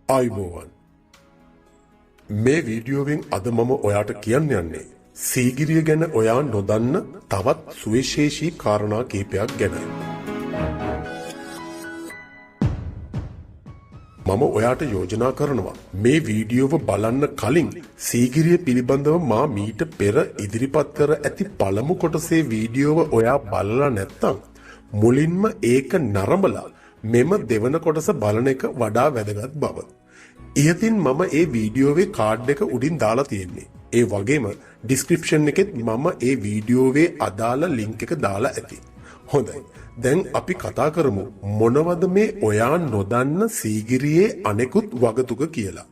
ආයුබෝවන් මේ වීඩියෝවෙන් අද මම ඔයාට කියන්න යන්නේ සීගිරිය ගැන ඔයා නොදන්න තවත් සුවිශේෂී කාරණා කිහිපයක් ගැනයි. මම ඔයාට යෝජනා කරනවා මේ වීඩියෝව බලන්න කලින් සීගිරිය පිළිබඳව මා මීට පෙර ඉදිරිපත් කර ඇති පළමු කොටසේ වීඩියෝව ඔයා බලලා නැත්නම් මුලින්ම ඒක නරඹලා මෙම දෙවන කොටස බලන එක වඩා වැදගත් බව. ඉහතින් මම ඒ වීඩියෝවේ කාඩ් එක උඩින් දාලා තියෙන්නේ. ඒ වගේම ඩිස්ක්‍රිප්ෂන් එකෙත් මම ඒ වීඩියෝවේ අදාළ ලින්ක් එක දාලා ඇති. හොඳයි. දැන් අපි කතා කරමු මොනවද මේ ඔයා නොදන්න සීගිරියේ අනෙකුත් වගතුග කියලා.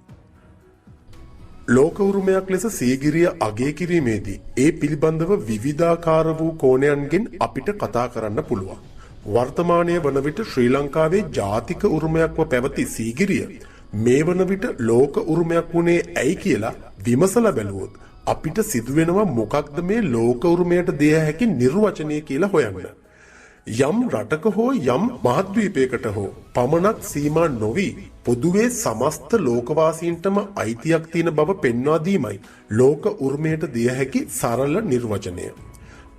ලෝක උරුමයක් ලෙස සීගිරිය අගය කිරීමේදී ඒ පිළිබඳව විවිධාකාර වූ කෝණයන්ගෙන් අපිට කතා කරන්න පුළුවන්. වර්තමානයේ වන විට ශ්‍රී ලංකාවේ ජාතික උරුමයක්ව පැවති සීගිරිය මේ වන විට ලෝක උරුමයක් වුණේ ඇයි කියලා විමසලා බැලුවොත් අපිට සිදුවෙනවා මොකක්ද මේ ලෝක උරුමයට දිය හැකි නිර්වචනය කියලා හොයන්න. යම් රටක හෝ යම් මහද්වීපයකට හෝ පමණක් සීමා නොවි පොදුවේ සමස්ත ලෝකවාසීන්ටම අයිතියක් තියෙන බව පෙන්වා දීමයි ලෝක උරුමයට දිය හැකි සරල නිර්වචනය.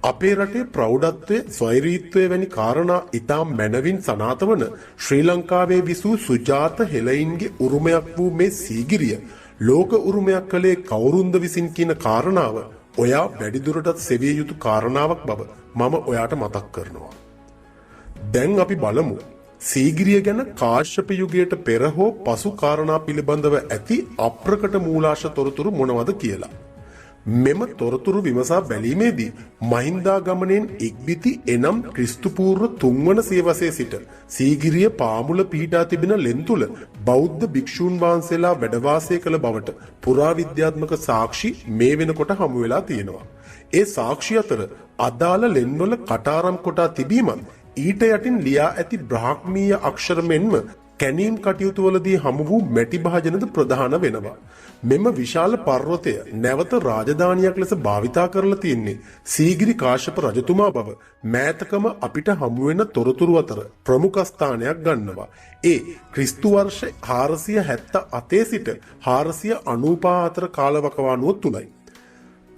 අපේ රටේ ප්‍රෞಢත්වය ස්වෛරීත්වය වැනි කාරණා ඉතා මැනවින් සනාත වන ශ්‍රී ලංකාවේ විසූ සුජාත හෙළයින්ගේ උරුමයක් වූ මේ සීගිරිය ලෝක උරුමයක් කළේ කවුරුන්ද විසින් කියන කාරණාව ඔයා වැඩිදුරටත් සෙවිය යුතු කාරණාවක් බව මම ඔයාට මතක් කරනවා. දැන් අපි බලමු සීගිරිය ගැන කාශ්‍යප යුගයට පෙර හෝ පසු කාරණා පිළිබඳව ඇති අප්‍රකට මූලාශ්‍ර තොරතුරු මොනවද කියලා. මෙම තොරතුරු විමසා බැලීමේදී මහින්දාගමනයෙන් ඉක්බිති එනම් ක්‍රිස්තු පූර්ව 3 වන සියවසේ සිට සීගිරිය පාමුල පිහිටා තිබෙන ලෙන් තුල බෞද්ධ භික්ෂූන් වහන්සේලා වැඩ වාසය කළ බවට පුරාවිද්‍යාත්මක සාක්ෂි මේ වෙනකොට හමු වෙලා තියෙනවා. ඒ සාක්ෂි අතර අදාළ ලෙන්වල කටාරම් කොටා තිබීමත් ඊට යටින් ලියා ඇති බ්‍රාහ්මීය අක්ෂර මෙන්ම කැනීම් කටයුතු වලදී හමු වූ මැටි භාජනද ප්‍රධාන වෙනවා. මෙම විශාල පර්වතය නැවත රාජධානියක් ලෙස භාවිතා කරලා තියෙන්නේ සීගිරි කාශ්‍යප රජතුමා බව මෑතකම අපිට හමු වෙන තොරතුරු අතර ප්‍රමුඛ ස්ථානයක් ගන්නවා. ඒ ක්‍රිස්තු වර්ෂ 478 සිට 495 කාලවකවානුව තුලයි.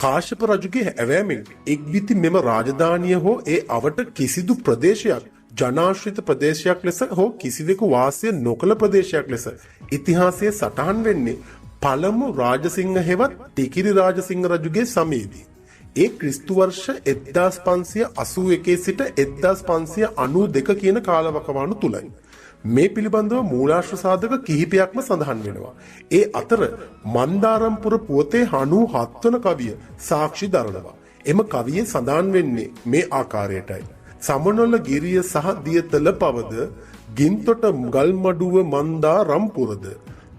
කාශ්‍යප රජුගේ ඇවෑමෙන් එක්බිති මෙම රාජධානිය හෝ ඒ අවට කිසිදු ප්‍රදේශයක් ජනාශ්‍රිත ප්‍රදේශයක් ලෙස හෝ කිසිවෙකු වාසය නොකළ ප්‍රදේශයක් ලෙස ඉතිහාසයේ සටහන් වෙන්නේ පළමු රාජසිංහ හෙවත් ටිකිරි රාජසිංහ රජුගේ සමයේදී. ඒ ක්‍රිස්තු වර්ෂ 1581 සිට 1592 කියන කාලවකවානු තුලයි. මේ පිළිබඳව මූලාශ්‍ර සාධක කිහිපයක්ම සඳහන් වෙනවා. ඒ අතර මන්දාරම්පුර පුවතේ 97 වන කවිය සාක්ෂි දරනවා. එම කවියේ සඳහන් වෙන්නේ මේ ආකාරයටයි. සමනොල ගිරිය සහ දියතල පවද ගින්තොට ගල් මඩුව මන්දාරම්පුරද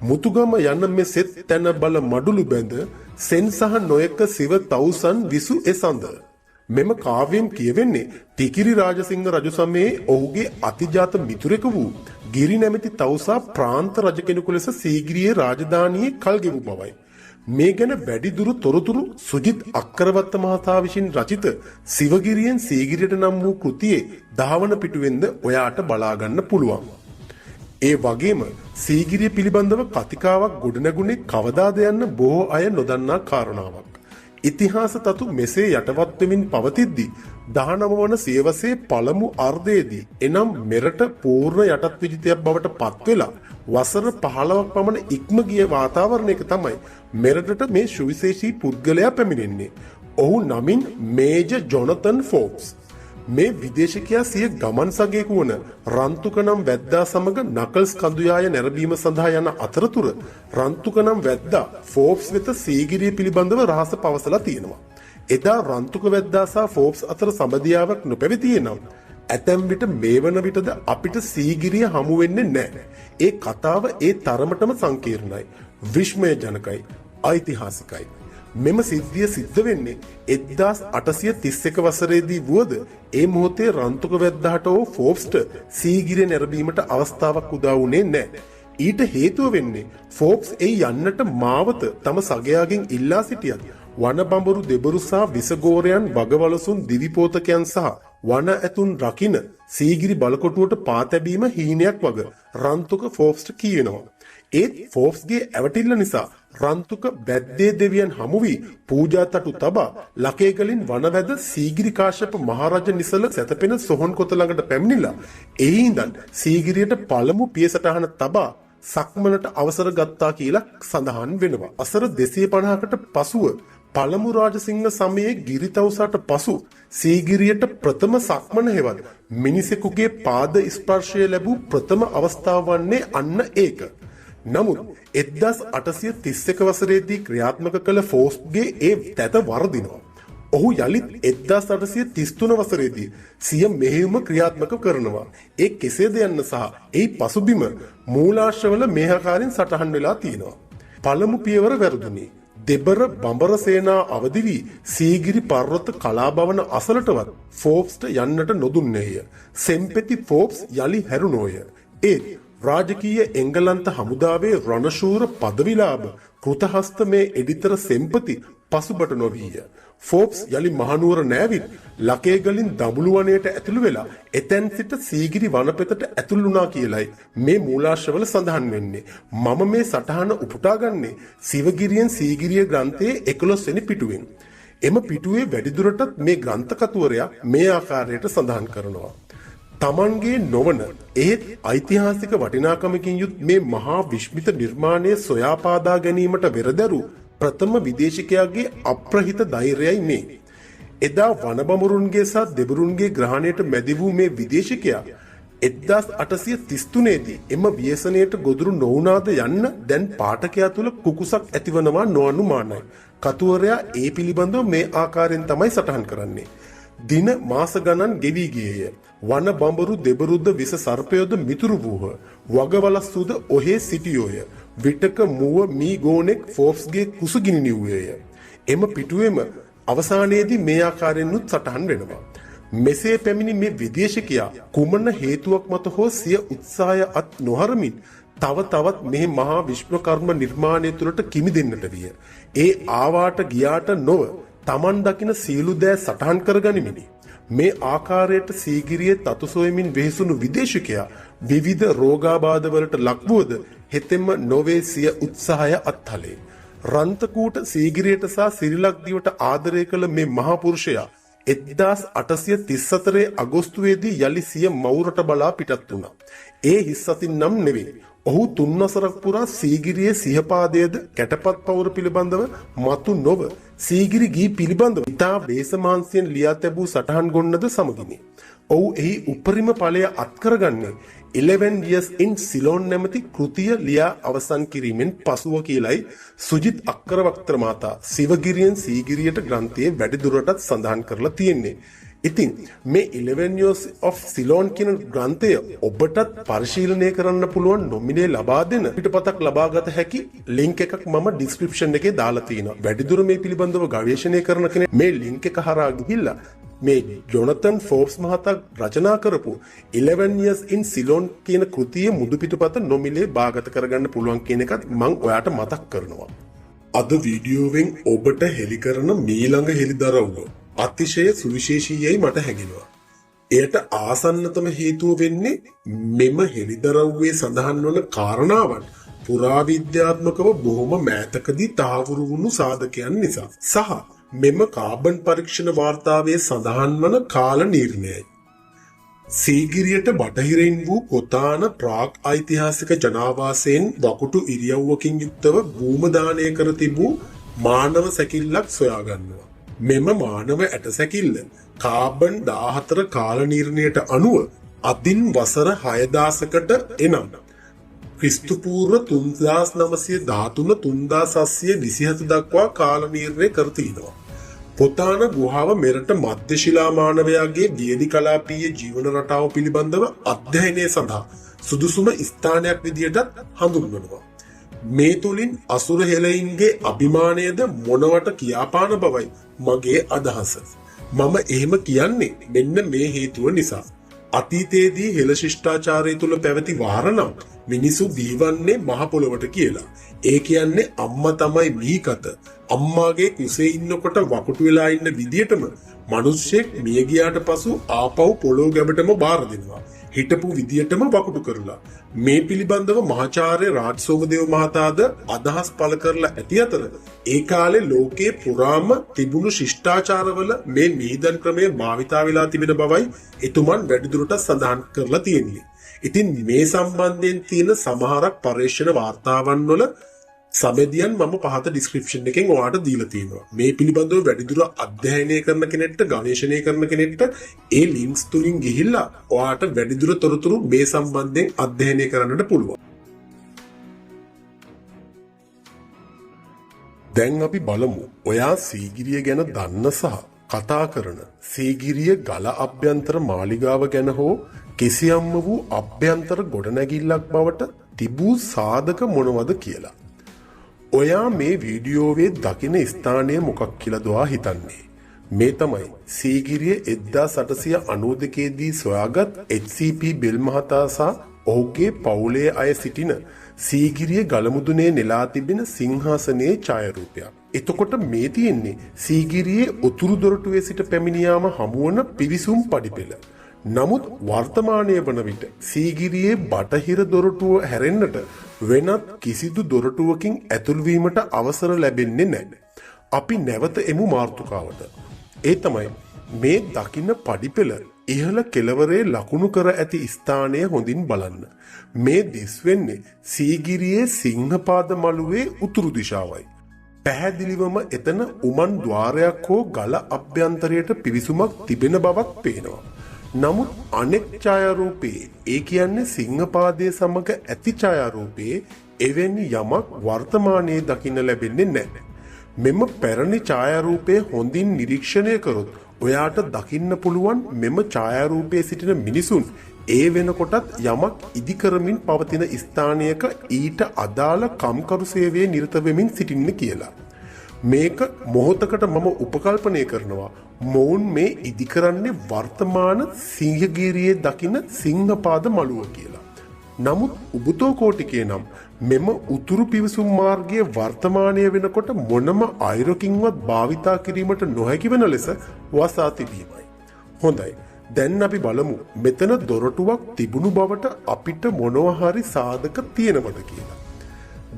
මුතුගම යන මෙ සෙත් තැන බල මඩුළු බැඳ සෙන් සහ නොයක සිව තවුසන් විසු එසඳ. මෙම කාව්‍යයෙන් කියවෙන්නේ ටිකිරි රාජසිංහ රජු සමයේ ඔහුගේ අතිජාත මිතුරෙකු වූ ගිරි නැමැති තවුසා ප්‍රාන්ත රජ කෙනෙකු ලෙස සීගිරියේ රාජධානියේ කල් ගෙවූ බවයි. මේ ගැන වැඩිදුර තොරතුරු සුජිත් අක්කරවත්ත මහතා විසින් රචිත සිවගිරියෙන් සීගිරියට නම් වූ කෘතියේ 10 වන පිටුවෙන්ද ඔයාට බලා ගන්න පුළුවන්. ඒ වගේම සීගිරිය පිළිබඳව කතිකාවක් ගොඩනැගුණේ කවදාද යන්න බොහෝ අය නොදන්නා කාරණාවක්. ඉතිහාස තතු මෙසේ යටවත් වෙමින් පවතිද්දී 19 වන සියවසේ පළමු අර්ධයේදී එනම් මෙරට පූර්ණ යටත් විජිතයක් බවට පත් වෙලා වසර 15ක් පමණ ඉක්ම ගිය වාතාවරණයක තමයි මෙරටට මේ සුවිශේෂී පුද්ගලයා පැමිණෙන්නේ. ඔහු නමින් මේජර් ජොනතන් ෆෝබ්ස්. මේ විදේශිකයා සිය ගමන් සගයෙකු වන රන්තුක නම් වැද්දා සමග නකල්ස් කඳුයාය නැරඹීම සඳහා යන අතරතුර රන්තුක නම් වැද්දා ෆෝබ්ස් වෙත සීගිරිය පිළිබඳව රහස පවසලා තියෙනවා. එදා රන්තුක වැද්දා සහ ෆෝබ්ස් අතර සම්බන්ධියාවක් නොපැවතියේ නම් ඇතැම් විට මේ වන විටද අපිට සීගිරිය හමු වෙන්නේ නැහැ. ඒ කතාව ඒ තරමටම සංකීර්ණයි, විස්මයජනකයි, ඓතිහාසිකයි. මෙම සිද්ධිය සිද්ධ වෙන්නේ 1831 වසරේදී වුවද ඒ මොහොතේ රන්තුක වැද්දාට හෝ ෆෝබ්ස්ට සීගිරිය නැරඹීමට අවස්ථාවක් උදා වුණේ නැහැ. ඊට හේතුව වෙන්නේ ෆෝබ්ස් ඒ යන්නට මාවත තම සගයාගෙන් ඉල්ලා සිටියත් වනබඹරු දෙබරු සහ විසගෝරයන් වගවලසුන් දිවිපෝතකයන් සහ වන ඇතුන් රකින සීගිරි බලකොටුවට පා තැබීම හීනයක් වග රන්තුක ෆෝබ්ස්ට කියනවා. ඒත් ෆෝබ්ස්ගේ ඇවටිල්ල නිසා රන්තුක බැද්දේ දෙවියන් හමු වී පූජා තටු තබා ලකේගලින් වනවැද සීගිරි කාශ්‍යප මහරජ නිසල සැතපෙන සොහොන් කොත ළඟට පැමිණිලා එහි ඉඳන් සීගිරියට පළමු පියසටහන තබා සක්මනට අවසර ගත්තා කියලා සඳහන් වෙනවා. අසර 250කට පසුව පළමු රාජසිංහ සමයේ ගිරිතවුසට පසු සීගිරියට ප්‍රථම සක්මන හෙවත් මිනිසෙකුගේ පාද ස්පර්ශය ලැබූ ප්‍රථම අවස්ථාව වන්නේ අන්න ඒක. නමුත් 1831 වසරේදී ක්‍රියාත්මක කළ ෆෝබ්ස්ගේ ඒ තැත වර්ධිනවා. ඔහු යළිත් 1833 වසරේදී සිය මෙහෙයුම ක්‍රියාත්මක කරනවා. ඒ කෙසේද යන්න සහ ඒ පසුබිම මූලාශ්‍රවල මේහකාරින් සටහන් වෙලා තියෙනවා. පළමු පියවර වැරදුනේ. දෙබර බඹර සේනා අවදි වී සීගිරි පර්වත කලාභවන අසලටවත් ෆෝබ්ස්ට යන්නට නොදුන්නේය. සෙම්පෙති ෆෝබ්ස් යලි හැරුණෝය. ඒත් රාජකීය එංගලන්ත හමුදාවේ රණශූර පදවිලාභ කෘතහස්ත මේ එඩිතර සෙම්පති පසුබට නොවීය. ෆෝබ්ස් යලි මහනුවර නෑවිත් ලකේගලින් දඹුළු වනයට ඇතුළු වෙලා එතැන් සිට සීගිරි වනපෙතට ඇතුළු වුණා කියලයි මේ මූලාශ්‍රවල සඳහන් වෙන්නේ. මම මේ සටහන උපුටාගන්නේ සිවගිරියෙන් සීගිරිය ග්‍රන්ථයේ 11 වෙනි පිටුවෙන්. එම පිටුවේ වැඩිදුරටත් මේ ග්‍රන්ථකතුවරයා මේ ආකාරයට සඳහන් කරනවා. තමන්ගේ නොවන ඒත් ඓතිහාසික වටිනාකමකින් යුත් මේ මහා විශ්මිත නිර්මාණය සොයාපාදා ගැනීමට වෙරදැරු ප්‍රථම විදේශිකයාගේ අප්‍රහිත ධෛර්යයයි මේ. එදා වනබමුරුන්ගේ සහ දෙබරුන්ගේ ග්‍රහණයට මැදි වූ මේ විදේශිකයා 1833 දී එම ව්‍යසනයට ගොදුරු නොවුනාද යන්න දැන් පාඨකයා තුළ කුකුසක් ඇතිවනවා නොඅනුමානයි. කතුවරයා ඒ පිළිබඳව මේ ආකාරයෙන් තමයි සටහන් කරන්නේ. දින මාස ගණන් ගෙවි ගියේය. වන බඹරු දෙබරුද්ද විස සර්පයෝද මිතුරු වූහ. වගවලස්සුද ඔහේ සිටියෝය. විටක මුව මී ගෝනෙක් ෆෝබ්ස්ගේ කුසගිනි නිව්වේය. එම පිටුවේම අවසානයේදී මේ ආකාරයෙන්ුත් සටහන් වෙනවා. මෙසේ පැමිණි මේ විදේශිකයා කුමන හේතුවක් මත හෝ සිය උත්සාහය අත් නොහරමින් තව තවත් මේ මහා විශ්වකර්ම නිර්මාණය තුළට කිමිදෙන්නට විය. ඒ ආවාට ගියාට නොව තමන් දකින සියලු දෑ සටහන් කරගනිමිනි. මේ ආකාරයට සීගිරියේ තතු සොයමින් වෙහෙසුණු විදේශිකයා විවිධ රෝගාබාධවලට ලක්වුවද හෙතෙම නොවේ සිය උත්සාහය අත්හලේ. රන්තකූට සීගිරියට සහ සිරිලක්දිවට ආදරය කළ මේ මහා පුරුෂයා 1834 අගෝස්තුවේදී යලි සිය මවුරට බලා පිටත් වුණා. ඒ හිස්සතින් නම් නෙවෙයි. ඔහු 3 වසරක් පුරා සීගිරියේ සිහපාදයේද කැටපත් පවුර පිළිබඳව මතු නොව සීගිරි ගී පිළිබඳව ඉතා වේසමාංශයෙන් ලියා තැබූ සටහන් ගොන්නද සමගිනි. ඔහු එහි උපරිම ඵලය අත්කරගන්නේ 11 years in Ceylon නැමැති කෘතිය ලියා අවසන් කිරීමෙන් පසුව කියලයි සුජිත් අක්කරවක්තර මාතා සිවගිරියෙන් සීගිරියට ග්‍රන්ථයේ වැඩිදුරටත් සඳහන් කරලා තියෙන්නේ. ඉතින් මේ 11 years of Ceylon කියන ග්‍රන්ථය ඔබටත් පරිශීලනය කරන්න පුළුවන් නොමිනේ ලබා දෙන පිටපතක් ලබාගත හැකි ලින්ක් එකක් මම ඩිස්ක්‍රිප්ෂන් එකේ දාලා තියෙනවා. වැඩිදුර මේ පිළිබඳව ගවේෂණය කරන කෙනෙක් මේ ලින්ක් එක හරහා ගිහිල්ලා මේ ජොනතන් ෆෝබ්ස් මහතා රචනා කරපු 11 years in Ceylon කියන කෘතියේ මුදු පිටපත නොමිලේ බාගත කරගන්න පුළුවන් කියන එකත් මම ඔයාට මතක් කරනවා. අද වීඩියෝවෙන් ඔබට හෙළි කරන මීළඟ හෙළිදරව්ව අතිශය සුවිශේෂීයයි මට හැඟෙනවා. එයට ආසන්නතම හේතුව වෙන්නේ මෙම හෙළිදරව්වේ සඳහන් වන කාරණාවන් පුරාවිද්‍යාත්මකව බොහොම මෑතකදී තහවුරු වුණු සාධකයන් නිසා සහ මෙම කාබන් පරීක්ෂණ වාර්තාවේ සඳහන් වන කාල නිර්ණයයි. සීගිරියට බටහිරින් වූ කොතාන ප්‍රාග් ඓතිහාසික ජනාවාසයෙන් වකුටු ඉරියව්වකින් යුක්තව භූමදානය කර තිබූ මානව සැකිල්ලක් සොයා ගන්නවා. මෙම මානව ඇටසැකිල්ල කාබන් 14 කාල නිර්ණයට අනුව අදින් වසර 6000කට එනම් ක්‍රිස්තු පූර්ව 3913 3727 දක්වා කාල නිර්ණය කර තිනවා. පොතාන ගුහාව මෙරට මධ්‍ය ශිලා මානවයාගේ වියලි කලාපීය ජීවන රටාව පිළිබඳව අධ්‍යයනය සඳහා සුදුසුම ස්ථානයක් විදිහටත් හඳුන්වනවා. මේ තුලින් අසුර හෙළයින්ගේ අභිමානයද මොනවට කියාපාන බවයි මගේ අදහස. මම එහෙම කියන්නේ මෙන්න මේ හේතුව නිසා. අතීතයේදී හෙළ ශිෂ්ටාචාරය තුල පැවති වාරණම් මිනිසු දීවන්නේ මහ පොළොවට කියලා. ඒ කියන්නේ අම්මා තමයි මිහිකත. අම්මාගේ කුසේ ඉන්නකොට වකුටු වෙලා ඉන්න විදියටම මිනිස්සෙක් මිය ගියාට පසු ආපහු පොළොව ගැබටම බාර දෙනවා. හිටපු විදියටම වකුඩු කරලා. මේ පිළිබඳව මහාචාර්ය රාජ් සෝමදේව මහතාද අදහස් පළ කරලා ඇති අතර ඒ කාලේ ලෝකේ පුරාම තිබුණු ශිෂ්ටාචාරවල මේ නිදන් ක්‍රමය භාවිතා වෙලා තිබෙන බවයි එතුමන් වැඩිදුරටත් සඳහන් කරලා තියෙන්නේ. ඉතින් මේ සම්බන්ධයෙන් තියෙන සමහරක් පරීක්ෂණ වාර්තාවන් වල සබෙදියන් මම පහත ඩිස්ක්‍රිප්ෂන් එකෙන් ඔයාලට දීලා තියෙනවා. මේ පිළිබඳව වැඩිදුර අධ්‍යයනය කරන කෙනෙක්ට, ගවේෂණය කරන කෙනෙක්ට ඒ ලින්ක්ස් තුලින් ගිහිල්ලා ඔයාලට වැඩිදුර තොරතුරු මේ සම්බන්ධයෙන් අධ්‍යයනය කරන්නට පුළුවන්. දැන් අපි බලමු ඔයා සීගිරිය ගැන දන්න සහ කතා කරන සීගිරිය ගල අභ්‍යන්තර මාලිගාව ගැන හෝ කිසියම්ම වූ අභ්‍යන්තර ගොඩනැගිල්ලක් බවට තිබූ සාධක මොනවද කියලා. ඔයා මේ වීඩියෝවේ දකින ස්ථානය මොකක් කියලාද ඔයා හිතන්නේ? මේ තමයි සීගිරිය 1892 දී සොයාගත් HCP බෙල් මහතා සහ ඔහුගේ පවුලේ අය සිටින සීගිරිය ගලමුදුනේ නෙලා තිබෙන සිංහාසනයේ ඡායාරූපයක්. එතකොට මේ තියෙන්නේ සීගිරියේ උතුරු දොරටුවේ සිට පැමිණියාම හමුවන පිවිසුම් පඩිපෙළ. නමුත් වර්තමානයේ වන විට සීගිරියේ බටහිර දොරටුව හැරෙන්නට වෙනත් කිසිදු දොරටුවකින් ඇතුල් වීමට අවසර ලැබෙන්නේ නැහැ. අපි නැවත එමු මාතෘකාවට. ඒ තමයි මේ දකින්න පඩිපෙළ ඉහළ කෙළවරේ ලකුණු කර ඇති ස්ථානය හොඳින් බලන්න. මේ දිස් වෙන්නේ සීගිරියේ සිංහපාද මළුවේ උතුරු දිශාවයි. පැහැදිලිවම එතන උමන් ద్వාරයක් හෝ ගල අභ්‍යන්තරයට පිවිසුමක් තිබෙන බවක් පේනවා. නමුත් අනෙක් ඡායාරූපයේ ඒ කියන්නේ සිංහපාදයේ සමග ඇති ඡායාරූපයේ එවැනි යමක් වර්තමානයේ දකින්න ලැබෙන්නේ නැහැ. මෙම පැරණි ඡායාරූපය හොඳින් නිරීක්ෂණය කරොත් ඔයාට දකින්න පුළුවන් මෙම ඡායාරූපයේ සිටින මිනිසුන් ඒ වෙනකොටත් යමක් ඉදි කරමින් පවතින ස්ථානයක ඊට අදාළ කම්කරු සේවයේ නිරත වෙමින් සිටින්න කියලා. මේක මොහොතකට මම උපකල්පනය කරනවා මොවුන් මේ ඉදි කරන්නේ වර්තමාන සිංහගිරියේ දකින සිංහපාද මළුව කියලා. නමුත් උබුතෝ කෝටිකේ නම් මෙම උතුරු පිවිසුම් මාර්ගයේ වර්තමානය වෙනකොට මොනම අයුරකින්වත් භාවිතා කිරීමට නොහැකි වෙන ලෙස වසා තිබීමයි. හොඳයි. දැන් අපි බලමු මෙතන දොරටුවක් තිබුණු බවට අපිට මොනවා හරි සාධක තියෙනවද කියලා.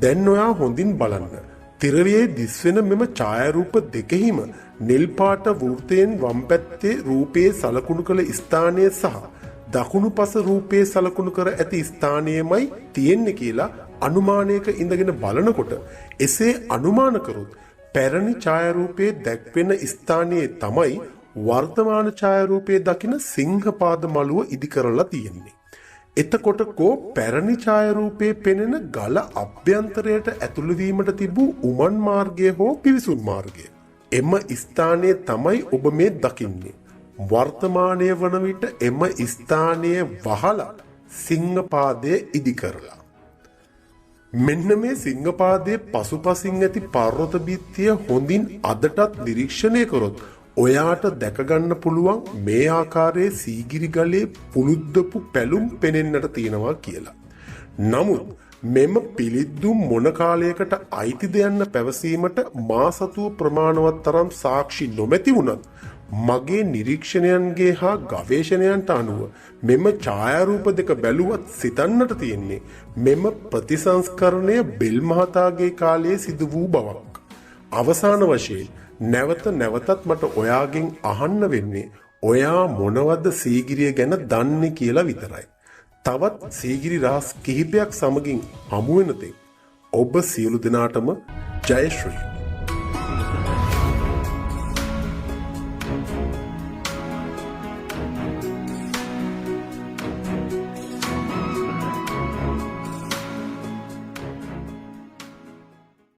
දැන් ඔයා හොඳින් බලන්න. තිරවියේ දිස්වෙන මෙම ඡායාරූප දෙකෙහිම නිල් පාට වෘත්තයෙන් වම් පැත්තේ රූපයේ සලකුණු කළ ස්ථානය සහ දකුණු පස රූපයේ සලකුණු කර ඇති ස්ථානයමයි තියෙන්නේ කියලා අනුමානයක ඉඳගෙන බලනකොට එසේ අනුමාන කරොත් පැරණි ඡායාරූපයේ දැක්වෙන ස්ථානයේ තමයි වර්තමාන ඡායාරූපයේ දකින සිංහපාද මළුව ඉදි කරලා තියෙන්නේ. එතකොට කෝ පැරණි ඡායාරූපයේ පෙනෙන ගල අභ්‍යන්තරයට ඇතුළු වීමට තිබූ උමන් මාර්ගය හෝ පිවිසුම් මාර්ගය. එම ස්ථානයේ තමයි ඔබ මේ දකින්නේ. වර්තමානයේ වන විට එම ස්ථානයේ වහලා සිංහපාදයේ ඉදි කරලා. මෙන්න මේ සිංහපාදයේ පසුපසින් ඇති පර්වත බිත්තිය හොඳින් අදටත් නිරීක්ෂණය කරොත් ඔයාට දැක ගන්න පුළුවන් මේ ආකාරයේ සීගිරි ගලේ පුලුද්දපු පැලුම් පෙනෙන්නට තියෙනවා කියලා. නමුත් මෙම පිළිද්දුම් මොන කාලයකට අයිතිද යන්න පැවසීමට මා සතුව ප්‍රමාණවත් තරම් සාක්ෂි නොමැති වුණත් මගේ නිරීක්ෂණයන්ගේ හා ගවේෂණයන්ට අනුව මෙම ඡායාරූප දෙක බැලුවත් සිතන්නට තියෙන්නේ මෙම ප්‍රතිසංස්කරණය බෙල් මහතාගේ කාලයේ සිදු වූ බවක්. අවසාන වශයෙන් නැවත නැවතත් මට ඔයාගෙන් අහන්න වෙන්නේ ඔයා මොනවද සීගිරිය ගැන දන්නේ කියලා විතරයි. තවත් සීගිරි රහස් කිහිපයක් සමගින් හමු වෙන තෙක් ඔබ සියලු දෙනාටම ජය ශ්‍රී.